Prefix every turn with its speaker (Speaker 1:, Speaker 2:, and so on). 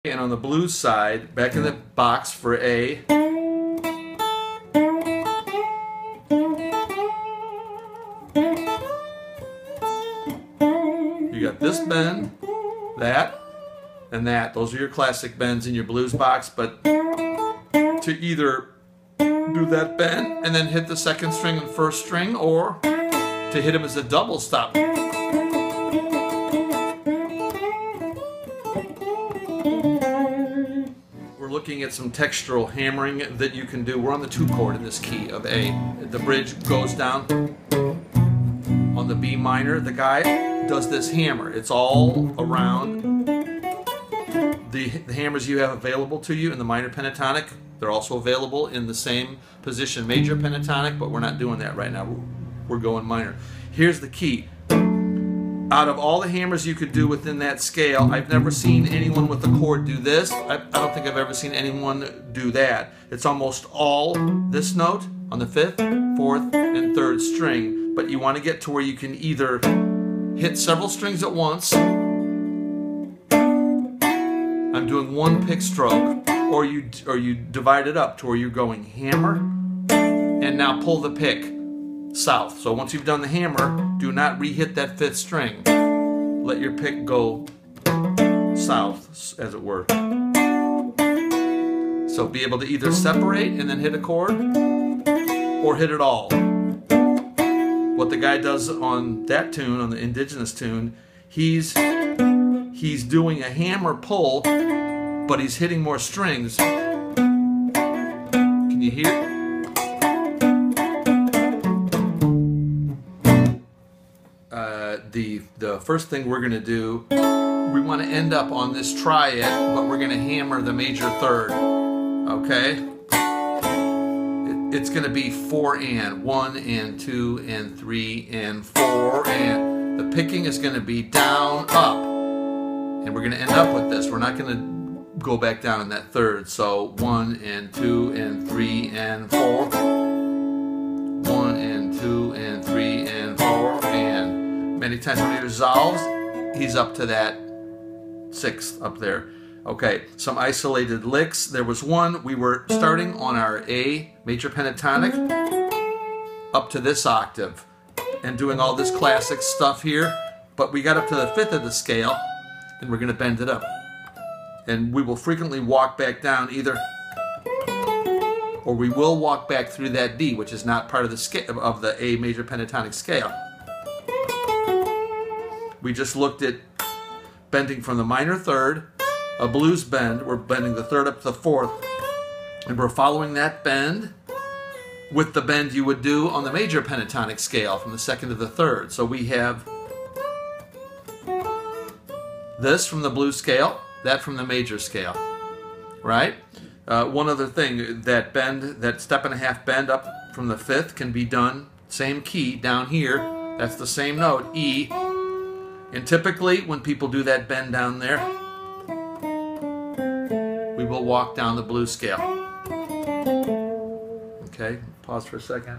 Speaker 1: And on the blues side, back in the box for A, you got this bend, that, and that. Those are your classic bends in your blues box, but to either do that bend and then hit the second string and first string, or to hit them as a double stop. We're looking at some textural hammering that you can do. We're on the 2 chord in this key of A. The bridge goes down on the B minor. The guy does this hammer. It's all around the hammers you have available to you in the minor pentatonic. They're also available in the same position, major pentatonic, but we're not doing that right now. We're going minor. Here's the key. Out of all the hammers you could do within that scale, I've never seen anyone with a chord do this. I don't think I've ever seen anyone do that. It's almost all this note on the 5th, 4th, and 3rd string, but you want to get to where you can either hit several strings at once. I'm doing 1 pick stroke, or you divide it up to where you're going hammer and now pull the pick south. So once you've done the hammer, do not re-hit that 5th string. Let your pick go south, as it were. So be able to either separate and then hit a chord, or hit it all. What the guy does on that tune, on the indigenous tune, he's doing a hammer pull, but he's hitting more strings. Can you hear? The first thing we're going to do, we want to end up on this triad, but we're going to hammer the major 3rd. Okay? It's going to be 4 and 1 and 2 and 3 and 4, and the picking is going to be down, up. And we're going to end up with this. We're not going to go back down in that 3rd. So 1 and 2 and 3 and 4. 1 and 2 and 3 and 4. And many times when he resolves, he's up to that 6th up there. Okay, some isolated licks. There was one, we were starting on our A major pentatonic up to this octave and doing all this classic stuff here, but we got up to the 5th of the scale and we're going to bend it up. And we will frequently walk back down either, or we will walk back through that D, which is not part of the scale of the A major pentatonic scale. We just looked at bending from the minor 3rd, a blues bend. We're bending the 3rd up to the 4th, and we're following that bend with the bend you would do on the major pentatonic scale from the 2nd to the 3rd. So we have this from the blues scale, that from the major scale, right? One other thing, that bend, that 1.5 bend up from the 5th can be done, same key down here, that's the same note, E. And typically, when people do that bend down there, we will walk down the blues scale. Okay, pause for a second.